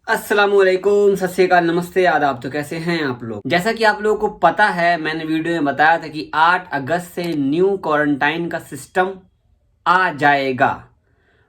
अस्सलामुअलैकुम, सत श्री अकाल, नमस्ते, आदाब। तो कैसे हैं आप लोग? जैसा कि आप लोगों को पता है, मैंने वीडियो में बताया था कि 8 अगस्त से न्यू क्वारंटाइन का सिस्टम आ जाएगा।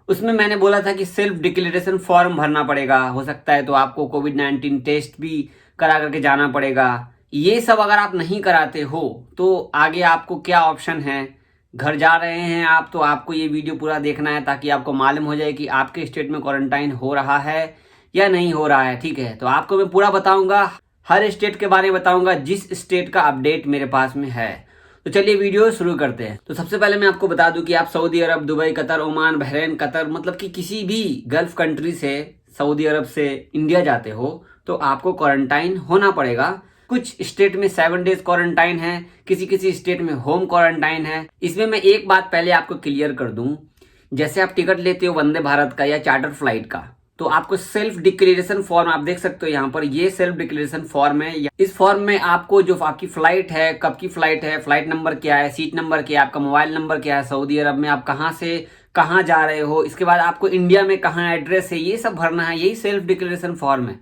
उसमें मैंने बोला था कि सेल्फ डिक्लेरेशन फॉर्म भरना पड़ेगा। हो सकता है तो आपको कोविड-19 टेस्ट भी करा करके जाना पड़ेगा। ये सब अगर आप नहीं कराते हो तो आगे आपको क्या ऑप्शन है। घर जा रहे हैं आप तो आपको ये वीडियो पूरा देखना है ताकि आपको मालूम हो जाए कि आपके स्टेट में क्वारंटाइन हो रहा है या नहीं हो रहा है। ठीक है, तो आपको मैं पूरा बताऊंगा, हर स्टेट के बारे में बताऊंगा जिस स्टेट का अपडेट मेरे पास में है। तो चलिए वीडियो शुरू करते हैं। तो सबसे पहले मैं आपको बता दूं कि आप Saudi Arab, Dubai, Qatar, Oman, Bahrain, Qatar मतलब कि किसी भी गल्फ कंट्री से, सऊदी अरब से इंडिया जाते हो तो आपको क्वारंटाइन होना पड़ेगा। कुछ स्टेट में 7 डेज क्वारंटाइन है, किसी किसी स्टेट में होम क्वारंटाइन है। इसमें मैं एक बात पहले आपको क्लियर कर दूं, जैसे आप टिकट लेते हो वंदे भारत का या चार्टर फ्लाइट का, तो आपको सेल्फ डिक्लेरेशन फॉर्म आप देख सकते हो यहाँ पर, ये सेल्फ डिक्लेरेशन फॉर्म है। इस फॉर्म में आपको जो आपकी फ्लाइट है, कब की फ्लाइट है, फ्लाइट नंबर क्या है, सीट नंबर क्या है, आपका मोबाइल नंबर क्या है, सऊदी अरब में आप कहाँ से कहाँ जा रहे हो, इसके बाद आपको इंडिया में कहाँ एड्रेस है, ये सब भरना है। यही सेल्फ डिक्लेरेशन फॉर्म है।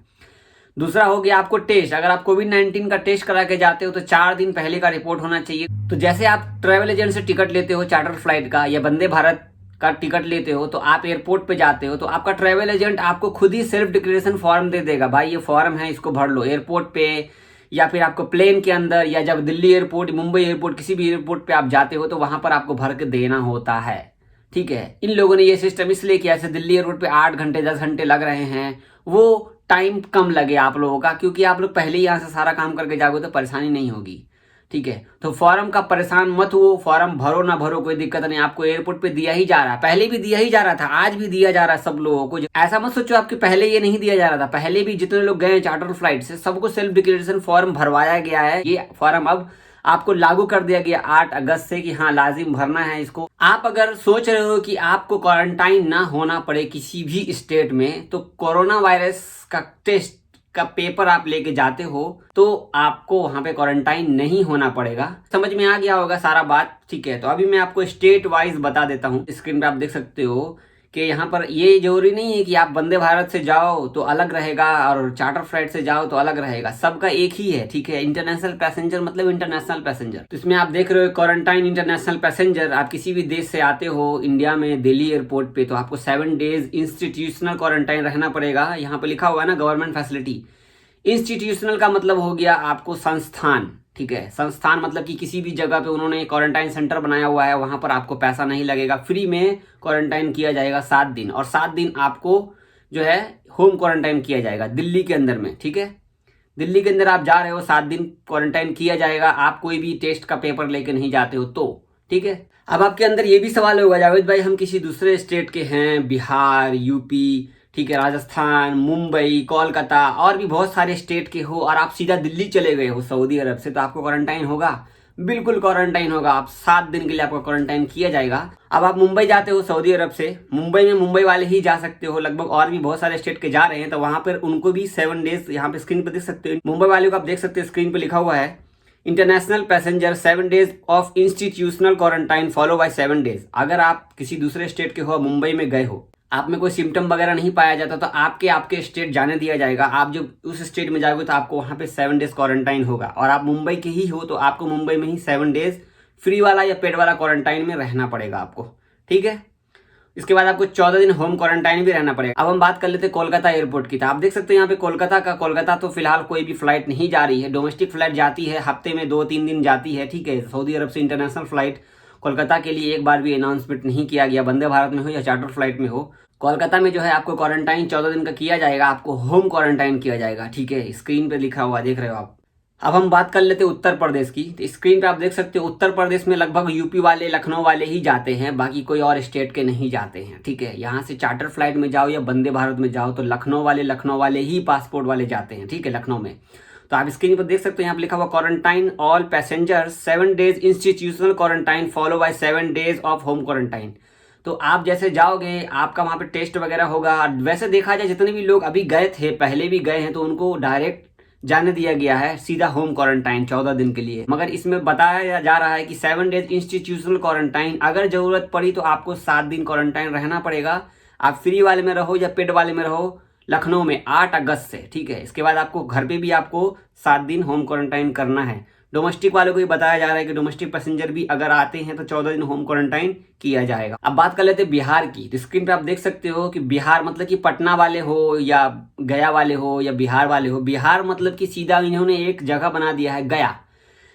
दूसरा हो गया आपको टेस्ट। अगर आप कोविड-19 का टेस्ट करा के जाते हो तो 4 दिन पहले का रिपोर्ट होना चाहिए। तो जैसे आप ट्रेवल एजेंट से टिकट लेते हो चार्टर फ्लाइट का या वंदे भारत का टिकट लेते हो, तो आप एयरपोर्ट पे जाते हो तो आपका ट्रेवल एजेंट आपको खुद ही सेल्फ डिक्लेरेशन फॉर्म दे देगा, भाई ये फॉर्म है, इसको भर लो। एयरपोर्ट पे या फिर आपको प्लेन के अंदर, या जब दिल्ली एयरपोर्ट, मुंबई एयरपोर्ट, किसी भी एयरपोर्ट पे आप जाते हो तो वहां पर आपको भर के देना होता है। ठीक है, इन लोगों ने ये सिस्टम इसलिए किया, जैसे दिल्ली एयरपोर्ट पे 8 घंटे 10 घंटे लग रहे हैं, वो टाइम कम लगे आप लोगों का, क्योंकि आप लोग पहले ही यहाँ से सारा काम करके जाओगे तो परेशानी नहीं होगी। ठीक है, तो फॉर्म का परेशान मत हो, फॉर्म भरो ना भरो कोई दिक्कत नहीं, आपको एयरपोर्ट पे दिया ही जा रहा है, पहले भी दिया ही जा रहा था, आज भी दिया जा रहा है सब लोगों को। ऐसा मत सोचो आपके पहले ये नहीं दिया जा रहा था, पहले भी जितने लोग गए चार्टर फ्लाइट से सबको सेल्फ डिक्लेरेशन फॉर्म भरवाया गया है। ये फॉर्म अब आपको लागू कर दिया गया 8 अगस्त से कि हाँ लाजिम भरना है इसको। आप अगर सोच रहे हो कि आपको क्वारंटाइन ना होना पड़े किसी भी स्टेट में, तो कोरोना वायरस का टेस्ट का पेपर आप लेके जाते हो तो आपको वहां पे क्वारंटाइन नहीं होना पड़ेगा। समझ में आ गया होगा सारा बात। ठीक है, तो अभी मैं आपको स्टेट वाइज बता देता हूँ। स्क्रीन पे आप देख सकते हो कि यहाँ पर ये जरूरी नहीं है कि आप वंदे भारत से जाओ तो अलग रहेगा और चार्टर फ्लाइट से जाओ तो अलग रहेगा, सबका एक ही है। ठीक है, इंटरनेशनल पैसेंजर मतलब इंटरनेशनल पैसेंजर। तो इसमें आप देख रहे हो क्वारंटाइन इंटरनेशनल पैसेंजर, आप किसी भी देश से आते हो इंडिया में दिल्ली एयरपोर्ट पे तो आपको 7 डेज इंस्टीट्यूशनल क्वारंटाइन रहना पड़ेगा। यहाँ पे लिखा हुआ है ना गवर्नमेंट फैसिलिटी। इंस्टीट्यूशनल का मतलब हो गया आपको संस्थान। ठीक है, संस्थान मतलब कि किसी भी जगह पे उन्होंने क्वारंटाइन सेंटर बनाया हुआ है, वहां पर आपको पैसा नहीं लगेगा, फ्री में क्वारंटाइन किया जाएगा 7 दिन, और 7 दिन आपको जो है होम क्वारंटाइन किया जाएगा दिल्ली के अंदर में। ठीक है, दिल्ली के अंदर आप जा रहे हो, 7 दिन क्वारंटाइन किया जाएगा, आप कोई भी टेस्ट का पेपर लेके नहीं जाते हो तो। ठीक है, अब आपके अंदर ये भी सवाल होगा, जावेद भाई हम किसी दूसरे स्टेट के हैं, बिहार, यूपी, ठीक है, राजस्थान, मुंबई, कोलकाता और भी बहुत सारे स्टेट के हो, और आप सीधा दिल्ली चले गए हो सऊदी अरब से, तो आपको क्वारंटाइन होगा? बिल्कुल क्वारंटाइन होगा। आप 7 दिन के लिए आपको क्वारंटाइन किया जाएगा। अब आप मुंबई जाते हो सऊदी अरब से, मुंबई में मुंबई वाले ही जा सकते हो, लगभग और भी बहुत सारे स्टेट के जा रहे हैं, तो वहां पर उनको भी 7 डेज, यहाँ पे स्क्रीन पर देख सकते हो मुंबई वाले को, आप देख सकते हो स्क्रीन पर लिखा हुआ है international passenger 7 days of institutional quarantine follow by 7 days. अगर आप किसी दूसरे स्टेट के हो, मुंबई में गए हो, आप में कोई सिम्टम वगैरह नहीं पाया जाता, तो आपके आपके स्टेट जाने दिया जाएगा। आप जब उस स्टेट में जाओगे तो आपको वहां पे 7 डेज क्वारंटाइन होगा, और आप मुंबई के ही हो तो आपको मुंबई में ही 7 डेज फ्री वाला या पेड वाला क्वारंटाइन में रहना पड़ेगा आपको। ठीक है, इसके बाद आपको 14 दिन होम क्वारंटाइन भी रहना पड़ेगा। अब हम बात कर लेते हैं कोलकाता एयरपोर्ट की। तो आप देख सकते हैं यहाँ पे कोलकाता तो फिलहाल कोई भी फ्लाइट नहीं जा रही है। डोमेस्टिक फ्लाइट जाती है, हफ्ते में 2-3 दिन जाती है। ठीक है, सऊदी अरब से इंटरनेशनल फ्लाइट कोलकाता के लिए एक बार भी अनाउंसमेंट नहीं किया गया, वंदे भारत में हो या चार्टर फ्लाइट में हो। कोलकाता में जो है आपको क्वारंटाइन 14 दिन का किया जाएगा, आपको होम क्वारंटाइन किया जाएगा। ठीक है, स्क्रीन पे लिखा हुआ देख रहे हो आप। अब हम बात कर लेते हैं उत्तर प्रदेश की। तो स्क्रीन पे आप देख सकते हो उत्तर प्रदेश में लगभग यूपी वाले, लखनऊ वाले ही जाते हैं, बाकी कोई और स्टेट के नहीं जाते हैं। ठीक है, यहाँ से चार्टर फ्लाइट में जाओ या वंदे भारत में जाओ तो लखनऊ वाले ही पासपोर्ट वाले जाते हैं। ठीक है, लखनऊ में। तो आप स्क्रीन पर देख सकते हो यहाँ पे लिखा हुआ quarantine all passengers 7 days institutional quarantine follow by 7 days of home quarantine. तो आप जैसे जाओगे आपका वहां पे टेस्ट वगैरह होगा। वैसे देखा जाए जितने भी लोग अभी गए थे, पहले भी गए हैं, तो उनको डायरेक्ट जाने दिया गया है सीधा होम क्वारंटाइन 14 दिन के लिए। मगर इसमें बताया जा रहा है कि 7 डेज इंस्टीट्यूशनल क्वारंटाइन, अगर जरूरत पड़ी तो आपको 7 दिन क्वारंटाइन रहना पड़ेगा। आप फ्री वाले में रहो या पेड वाले में रहो, लखनऊ में 8 अगस्त से, ठीक है। इसके बाद आपको घर पे भी आपको 7 दिन होम क्वारंटाइन करना है। डोमेस्टिक वालों को ये बताया जा रहा है कि डोमेस्टिक पैसेंजर भी अगर आते हैं तो 14 दिन होम क्वारंटाइन किया जाएगा। अब बात कर लेते हैं बिहार की। तो स्क्रीन पे आप देख सकते हो कि बिहार मतलब कि पटना वाले हो या गया वाले हो या बिहार वाले हो, बिहार मतलब कि सीधा इन्होंने एक जगह बना दिया है गया।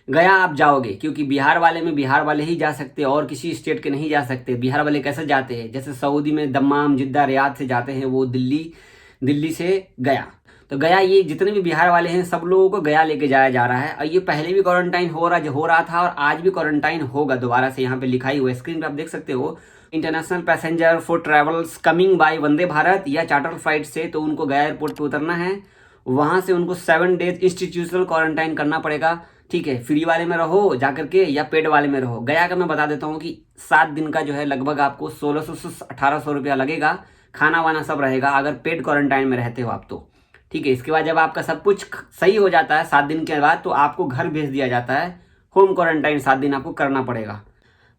गया आप जाओगे, क्योंकि बिहार वाले में बिहार वाले ही जा सकते हैं और किसी स्टेट के नहीं जा सकते। बिहार वाले कैसे जाते हैं, जैसे सऊदी में दम्माम, जिद्दा, रियाद से जाते हैं वो दिल्ली से गया। तो गया, ये जितने भी बिहार वाले हैं सब लोगों को गया लेके जाया जा रहा है। और ये पहले भी क्वारंटाइन हो रहा था और आज भी क्वारंटाइन होगा दोबारा से। यहाँ पे लिखा ही हुआ है, स्क्रीन पे आप देख सकते हो। International passenger for travels coming by Vande Bharat या चार्टर फ्लाइट से, तो उनको गया एयरपोर्ट पे उतरना है। वहां से उनको 7 डेज इंस्टीट्यूशनल क्वारंटाइन करना पड़ेगा, ठीक है। फ्री वाले में रहो जाकर के या पेड वाले में रहो। गया का मैं बता देता हूँ कि 7 दिन का जो है लगभग आपको 1600 से 1800 रुपया लगेगा। खाना वाना सब रहेगा अगर पेड क्वारंटाइन में रहते हो आप तो, ठीक है। इसके बाद जब आपका सब कुछ सही हो जाता है 7 दिन के बाद, तो आपको घर भेज दिया जाता है। होम क्वारंटाइन 7 दिन आपको करना पड़ेगा।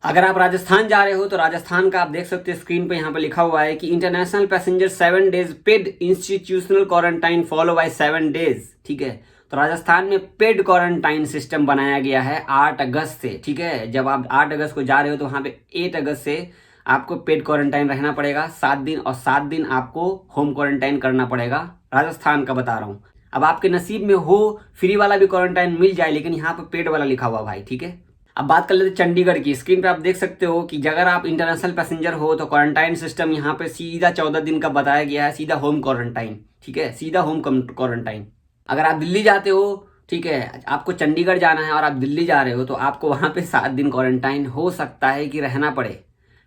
अगर आप राजस्थान जा रहे हो तो राजस्थान का आप देख सकते हो, स्क्रीन पे यहाँ पे लिखा हुआ है कि international passenger 7 days paid institutional quarantine follow by 7 days, ठीक है। तो राजस्थान में पेड क्वारंटाइन सिस्टम बनाया गया है 8 अगस्त से, ठीक है। जब आप 8 अगस्त को जा रहे हो तो वहाँ पे 8 अगस्त से आपको पेड क्वारंटाइन रहना पड़ेगा 7 दिन, और 7 दिन आपको होम क्वारंटाइन करना पड़ेगा। राजस्थान का बता रहा हूँ। अब आपके नसीब में हो फ्री वाला भी क्वारंटाइन मिल जाए, लेकिन यहाँ पे पेड वाला लिखा हुआ भाई, ठीक है। अब बात कर लेते हैं चंडीगढ़ की। स्क्रीन पे आप देख सकते हो कि अगर आप इंटरनेशनल पैसेंजर हो तो क्वारंटाइन सिस्टम यहाँ पे सीधा 14 दिन का बताया गया है, सीधा होम क्वारंटाइन, ठीक है, सीधा होम क्वारंटाइन। अगर आप दिल्ली जाते हो, ठीक है, आपको चंडीगढ़ जाना है और आप दिल्ली जा रहे हो तो आपको वहाँ पे 7 दिन क्वारंटाइन हो सकता है कि रहना पड़े,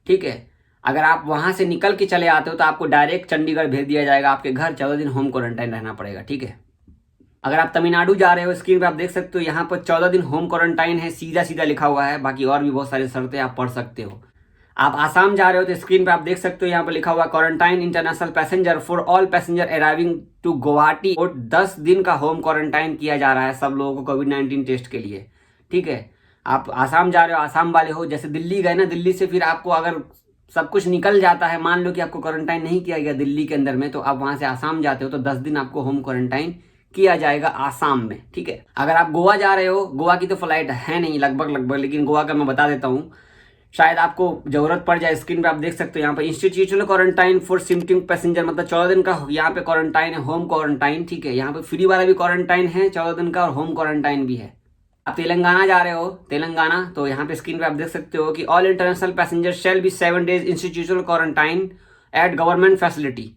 ठीक है। अगर आप वहाँ से निकल के चले आते हो तो आपको डायरेक्ट चंडीगढ़ भेज दिया जाएगा आपके घर, 14 दिन होम क्वारंटाइन रहना पड़ेगा, ठीक है। अगर आप तमिलनाडु जा रहे हो, स्क्रीन पे आप देख सकते हो यहाँ पर 14 दिन होम क्वारंटाइन है, सीधा सीधा लिखा हुआ है। बाकी और भी बहुत सारी शर्तें आप पढ़ सकते हो। आप आसाम जा रहे हो तो स्क्रीन पे आप देख सकते हो यहाँ पर लिखा हुआ quarantine international passenger for all passenger arriving to Guwahati, और 10 दिन का होम क्वारंटाइन किया जा रहा है सब लोगों को कोविड-19 टेस्ट के लिए, ठीक है। आप आसाम जा रहे हो, आसाम वाले हो, जैसे दिल्ली गए ना, दिल्ली से फिर आपको अगर सब कुछ निकल जाता है, मान लो कि आपको क्वारंटाइन नहीं किया गया दिल्ली के अंदर में, तो आप वहां से आसाम जाते हो तो 10 दिन आपको होम क्वारंटाइन किया जाएगा आसाम में, ठीक है। अगर आप गोवा जा रहे हो, गोवा की तो फ्लाइट है नहीं लगभग, लेकिन गोवा का मैं बता देता हूँ, शायद आपको जरूरत पड़ जाए। स्क्रीन पे आप देख सकते हो यहाँ पे institutional quarantine for symptom passenger, मतलब 14 दिन का यहाँ पे क्वारंटाइन है, होम क्वारंटाइन, ठीक है। यहाँ पे फ्री वाला भी क्वारंटाइन है 14 दिन का और होम क्वारंटाइन भी है। आप तेलंगाना जा रहे हो, तेलंगाना, तो यहाँ पे स्क्रीन पे आप देख सकते हो कि all international passenger shall be 7 days institutional quarantine eight government facility,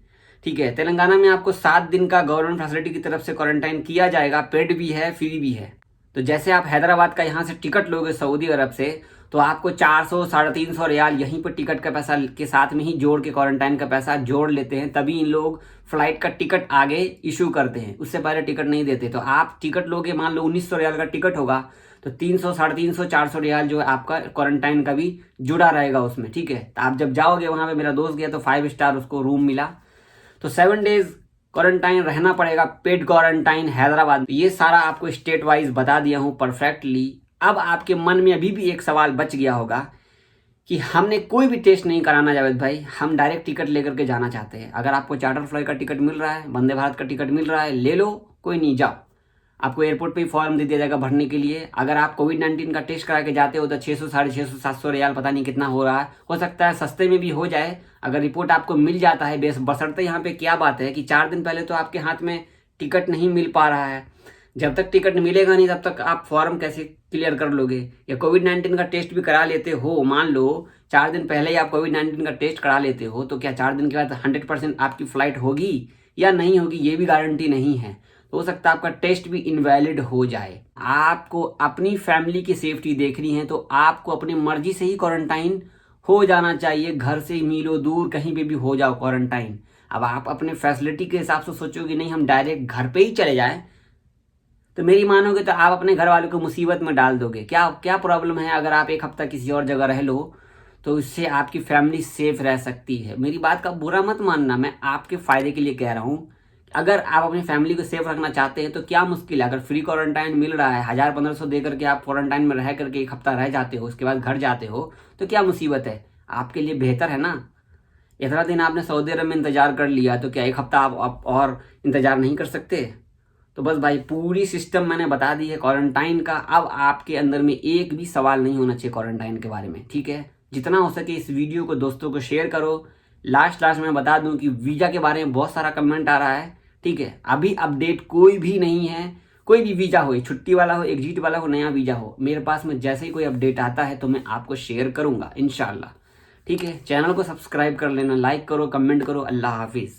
ठीक है। तेलंगाना में आपको 7 दिन का गवर्नमेंट फैसिलिटी की तरफ से क्वारंटाइन किया जाएगा, पेड भी है, फ्री भी है। तो जैसे आप हैदराबाद का यहाँ से टिकट लोगे सऊदी अरब से, तो आपको 400 350 रियाल यहीं पर टिकट का पैसा के साथ में ही जोड़ के क्वारंटाइन का पैसा जोड़ लेते हैं, तभी इन लोग फ्लाइट का टिकट आगे इशू करते हैं, उससे पहले टिकट नहीं देते। तो आप टिकट लोगे, मान लो 1900 रियाल का टिकट होगा, तो 300 350 400 रियाल जो है आपका क्वारंटाइन का भी जुड़ा रहेगा उसमें, ठीक है। तो आप जब जाओगे वहाँ पे, मेरा दोस्त गया तो 5 स्टार उसको रूम मिला, तो 7 डेज क्वारंटाइन रहना पड़ेगा, पेड क्वारंटाइन हैदराबाद। ये सारा आपको स्टेट वाइज बता दिया हूँ परफेक्टली। अब आपके मन में अभी भी एक सवाल बच गया होगा कि हमने कोई भी टेस्ट नहीं कराना जावेद भाई, हम डायरेक्ट टिकट लेकर के जाना चाहते हैं। अगर आपको चार्टर फ्लाइट का टिकट मिल रहा है, वंदे भारत का टिकट मिल रहा है, ले लो, कोई नहीं, जाओ। आपको एयरपोर्ट पे ही फॉर्म दे दिया जाएगा भरने के लिए। अगर आप कोविड-19 का टेस्ट करा के जाते हो तो 600 650 700 रियाल, पता नहीं कितना हो रहा है, हो सकता है सस्ते में भी हो जाए अगर रिपोर्ट आपको मिल जाता है। बशर्ते यहाँ पे क्या बात है कि 4 दिन पहले तो आपके हाथ में टिकट नहीं मिल पा रहा है। जब तक टिकट मिलेगा नहीं तब तक आप फॉर्म कैसे क्लियर कर लोगे। या कोविड-19 का टेस्ट भी करा लेते हो, मान लो 4 दिन पहले ही आप कोविड-19 का टेस्ट करा लेते हो, तो क्या 4 दिन के बाद 100% आपकी फ्लाइट होगी या नहीं होगी, ये भी गारंटी नहीं है। तो हो सकता है आपका टेस्ट भी इनवैलिड हो जाए। आपको अपनी फैमिली की सेफ्टी देखनी है तो आपको अपनी मर्जी से ही क्वारंटाइन हो जाना चाहिए। घर से मीलों दूर कहीं पे भी हो जाओ क्वारंटाइन। अब आप अपने फैसिलिटी के हिसाब से सोचोगे नहीं हम डायरेक्ट घर पे ही चले जाएं, तो मेरी मानोगे तो आप अपने घर वालों को मुसीबत में डाल दोगे। क्या प्रॉब्लम है अगर आप एक हफ्ता किसी और जगह रह लो, तो इससे आपकी फैमिली सेफ रह सकती है। मेरी बात का बुरा मत मानना, मैं आपके फायदे के लिए कह रहा हूँ। अगर आप अपनी फैमिली को सेफ रखना चाहते हैं तो क्या मुश्किल है। अगर फ्री क्वारंटाइन मिल रहा है, 1000-1500 दे करके आप क्वारंटाइन में रह करके एक हफ्ता रह जाते हो, उसके बाद घर जाते हो, तो क्या मुसीबत है, आपके लिए बेहतर है ना। इतना दिन आपने सऊदी अरब में इंतज़ार कर लिया, तो क्या 1 हफ्ता आप और इंतज़ार नहीं कर सकते? तो बस भाई पूरी सिस्टम मैंने बता दी है क्वारंटाइन का। अब आपके अंदर में एक भी सवाल नहीं होना चाहिए क्वारंटाइन के बारे में, ठीक है? जितना हो सके इस वीडियो को दोस्तों को शेयर करो। लास्ट में बता दूं कि वीज़ा के बारे में बहुत सारा कमेंट आ रहा है, ठीक है? अभी अपडेट कोई भी नहीं है। कोई भी वीज़ा हो, छुट्टी वाला हो, एग्जिट वाला हो, नया वीज़ा हो, मेरे पास में जैसे ही कोई अपडेट आता है तो मैं आपको शेयर करूंगा इंशाल्लाह, ठीक है? चैनल को सब्सक्राइब कर लेना, लाइक करो, कमेंट करो। अल्लाह हाफिज़।